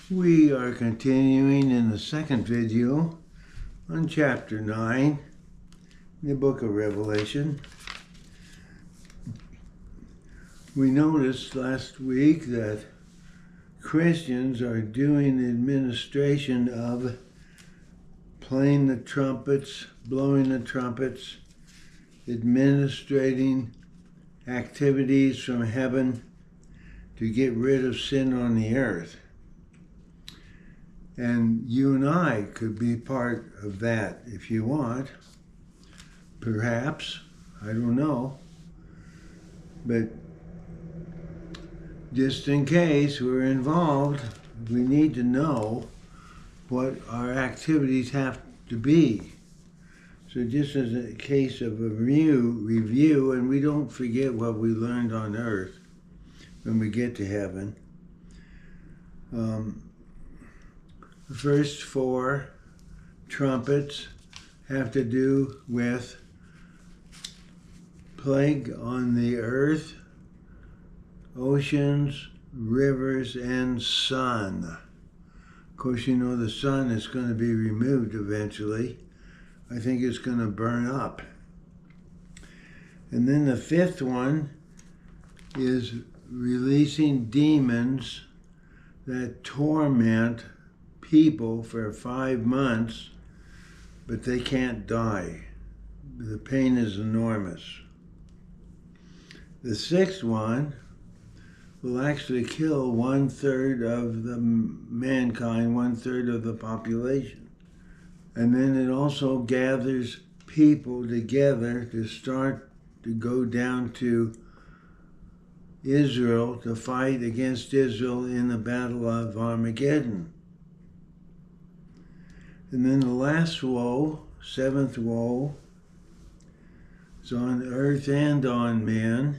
We are continuing in the second video on chapter 9 in the book of Revelation. We noticed last week that Christians are doing the administration of playing the trumpets, blowing the trumpets, administrating activities from heaven to get rid of sin on the earth. And you and I could be part of that if you want. Perhaps. I don't know. But just in case we're involved, we need to know what our activities have to be. So just as a case of a review, and we don't forget what we learned on earth when we get to heaven. The first four trumpets have to do with plague on the earth, oceans, rivers, and sun. Of course, you know the sun is going to be removed eventually. I think it's going to burn up. And then the fifth one is releasing demons that torment people for 5 months, but they can't die. The pain is enormous. The sixth one will actually kill 1/3 of the mankind, 1/3 of the population. And then it also gathers people together to start to go down to Israel to fight against Israel in the Battle of Armageddon. And then the last woe, seventh woe, is on earth and on man.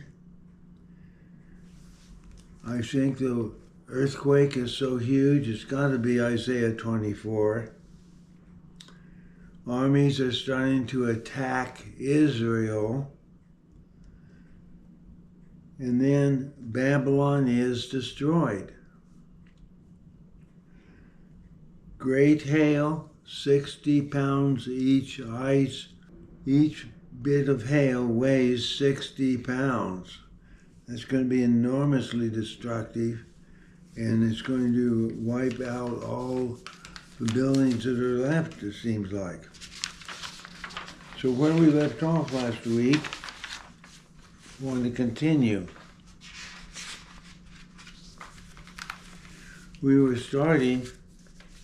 I think the earthquake is so huge, it's got to be Isaiah 24. Armies are starting to attack Israel. And then Babylon is destroyed. Great hail, 60 pounds each ice. Each bit of hail weighs 60 pounds. That's going to be enormously destructive, and it's going to wipe out all the buildings that are left, it seems like. So where we left off last week, I want to continue. We were starting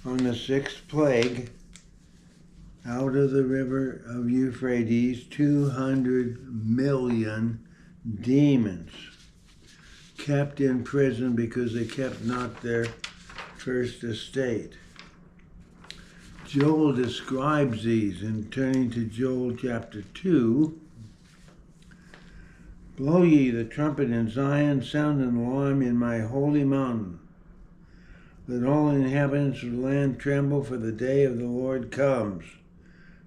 on the sixth plague. Out of the river of Euphrates, 200 million demons kept in prison because they kept not their first estate. Joel describes these in turning to Joel chapter 2. Blow ye the trumpet in Zion, sound an alarm in my holy mountain. Let all inhabitants of the land tremble, for the day of the Lord comes,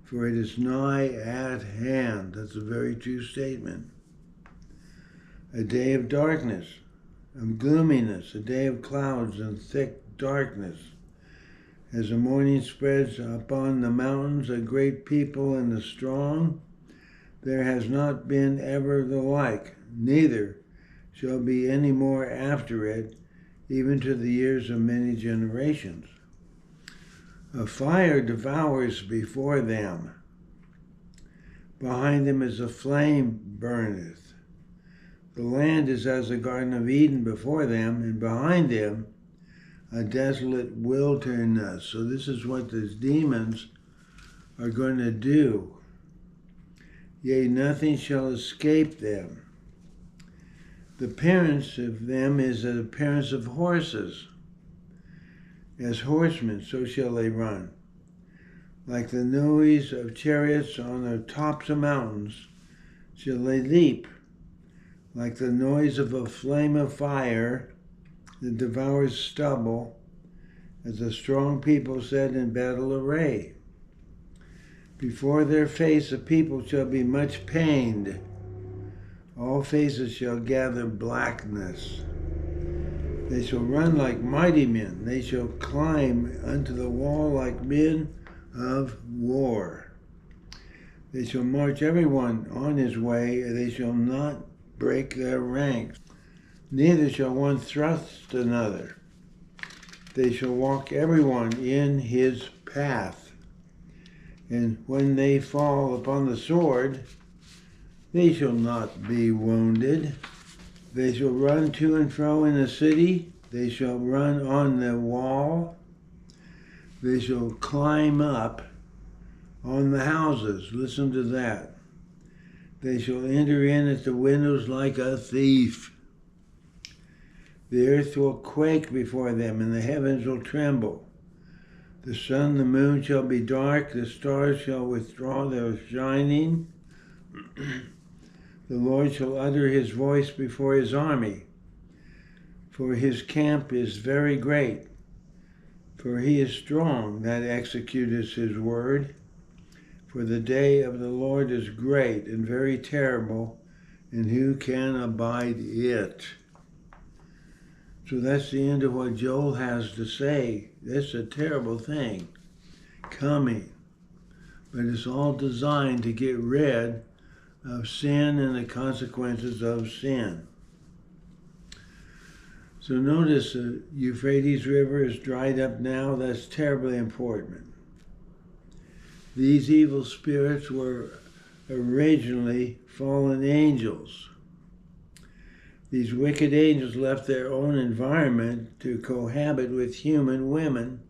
for it is nigh at hand. That's a very true statement. A day of darkness, of gloominess, a day of clouds and thick darkness. As the morning spreads upon the mountains, a great people and the strong, there has not been ever the like, neither shall be any more after it, even to the years of many generations. A fire devours before them. Behind them is a flame burneth. The land is as the Garden of Eden before them, and behind them a desolate wilderness. So this is what these demons are going to do. Yea, nothing shall escape them. The appearance of them is the appearance of horses. As horsemen, so shall they run. Like the noise of chariots on the tops of mountains shall they leap. Like the noise of a flame of fire that devours stubble, as a strong people set in battle array. Before their face the people shall be much pained. All faces shall gather blackness. They shall run like mighty men. They shall climb unto the wall like men of war. They shall march everyone on his way. They shall not break their ranks. Neither shall one thrust another. They shall walk everyone in his path. And when they fall upon the sword, they shall not be wounded. They shall run to and fro in the city. They shall run on the wall. They shall climb up on the houses. Listen to that. They shall enter in at the windows like a thief. The earth will quake before them, and the heavens will tremble. The sun, the moon shall be dark. The stars shall withdraw their shining. The Lord shall utter his voice before his army, for his camp is very great. For he is strong that executeth his word. For the day of the Lord is great and very terrible, and who can abide it? So that's the end of what Joel has to say. That's a terrible thing coming. But it's all designed to get rid of sin and the consequences of sin. So notice the Euphrates River is dried up now. That's terribly important. These evil spirits were originally fallen angels. These wicked angels left their own environment to cohabit with human women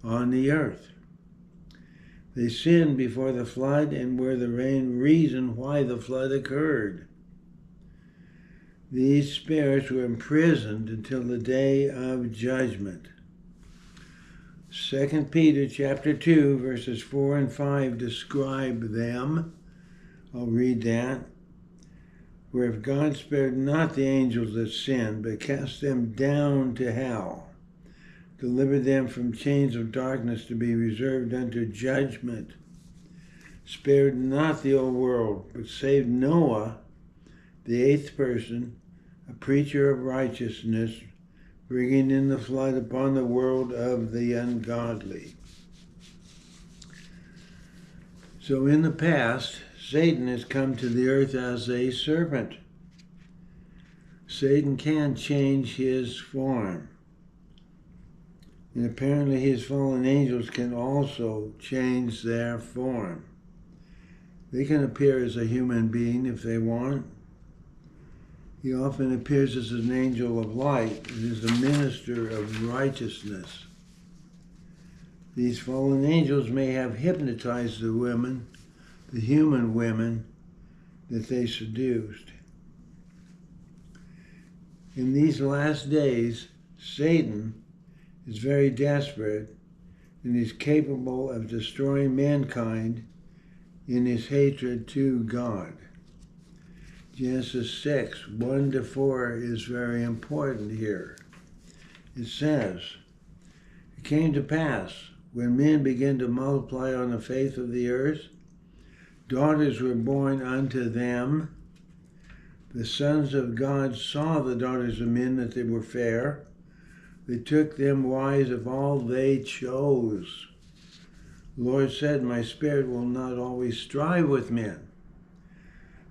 on the earth. They sinned before the flood and were the main reason why the flood occurred. These spirits were imprisoned until the day of judgment. 2 Peter chapter 2, verses 4 and 5 describe them. I'll read that. Where if God spared not the angels that sinned, but cast them down to hell, delivered them from chains of darkness to be reserved unto judgment, spared not the whole world, but saved Noah, the eighth person, a preacher of righteousness, bringing in the flood upon the world of the ungodly. So in the past, Satan has come to the earth as a serpent. Satan can change his form. And apparently his fallen angels can also change their form. They can appear as a human being if they want. He often appears as an angel of light and is a minister of righteousness. These fallen angels may have hypnotized the women, the human women that they seduced. In these last days, Satan is very desperate and is capable of destroying mankind in his hatred to God. Genesis 6, 1-4 is very important here. It says, "It came to pass, when men began to multiply on the face of the earth, daughters were born unto them. The sons of God saw the daughters of men that they were fair. They took them wives of all they chose. The Lord said, My spirit will not always strive with men,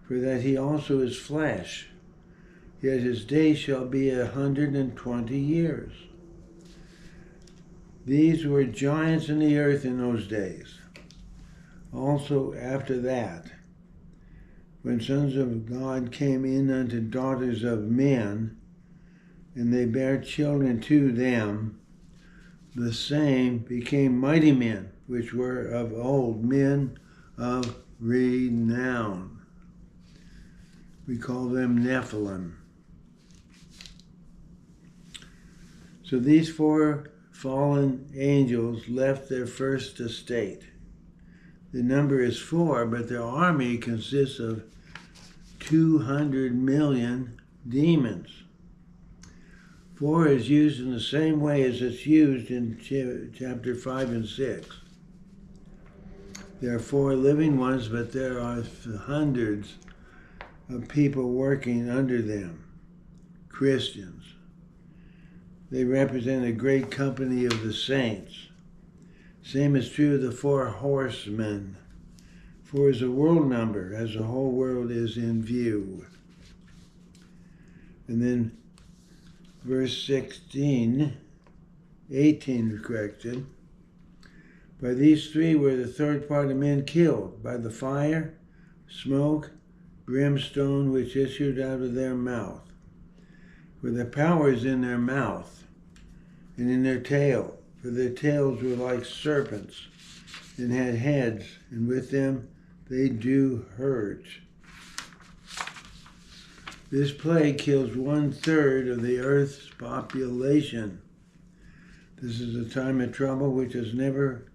for that he also is flesh, yet his days shall be 120 years. These were giants in the earth in those days. Also after that, when sons of God came in unto daughters of men, and they bare children to them, the same became mighty men, which were of old, men of renown." We call them Nephilim. So these four fallen angels left their first estate. The number is 4, but their army consists of 200 million demons. 4 is used in the same way as it's used in chapter 5 and 6. There are 4 living ones, but there are hundreds of people working under them, Christians. they represent a great company of the saints. Same is true of the 4 horsemen. 4 is a world number, as the whole world is in view. And then verse 18, correction. By these 3 were the third part of men killed, by the fire, smoke, brimstone, which issued out of their mouth. For the power is in their mouth and in their tail. For their tails were like serpents, and had heads, and with them they do hurt. This plague kills 1/3 of the earth's population. This is a time of trouble which is never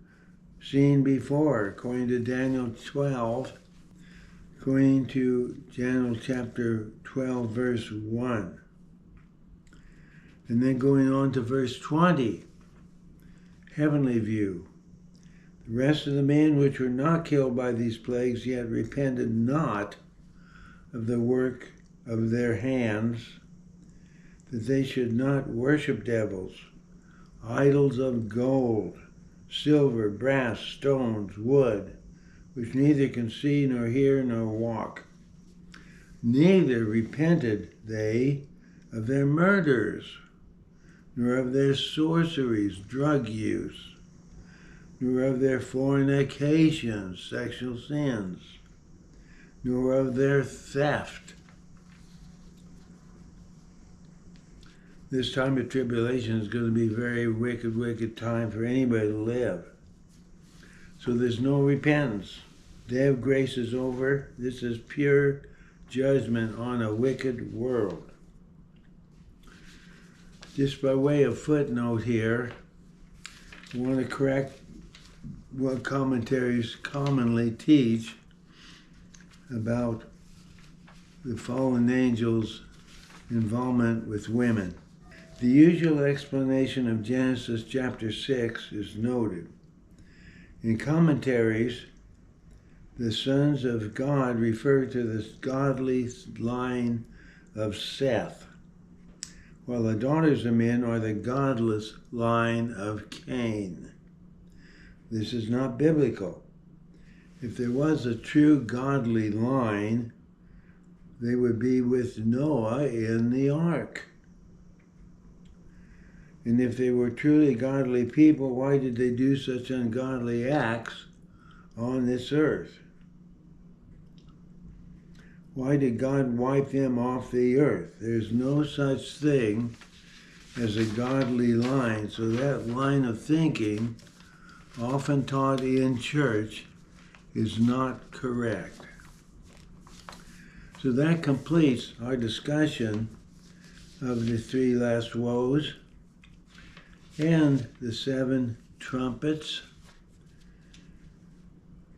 seen before, according to Daniel 12, according to Daniel chapter 12, verse 1. And then going on to verse 20, heavenly view. The rest of the men which were not killed by these plagues yet repented not of the work of their hands, that they should not worship devils, idols of gold, silver, brass, stones, wood, which neither can see nor hear nor walk. Neither repented they of their murders, nor of their sorceries, drug use, nor of their fornications, sexual sins, nor of their theft. This time of tribulation is going to be a very wicked, wicked time for anybody to live. So there's no repentance. Day of grace is over. This is pure judgment on a wicked world. Just by way of footnote here, I want to correct what commentaries commonly teach about the fallen angels' involvement with women. The usual explanation of Genesis chapter 6 is noted. In commentaries, the sons of God refer to the godly line of Seth, while the daughters of men are the godless line of Cain. This is not biblical. If there was a true godly line, they would be with Noah in the ark. And if they were truly godly people, why did they do such ungodly acts on this earth? Why did God wipe them off the earth? There's no such thing as a godly line. So that line of thinking, often taught in church, is not correct. So that completes our discussion of the 3 last woes and the 7 trumpets.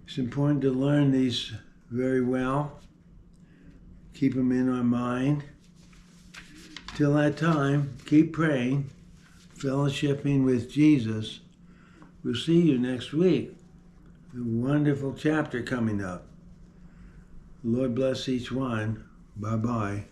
It's important to learn these very well. Keep them in our mind. Till that time, keep praying, fellowshipping with Jesus. We'll see you next week. A wonderful chapter coming up. Lord bless each one. Bye-bye.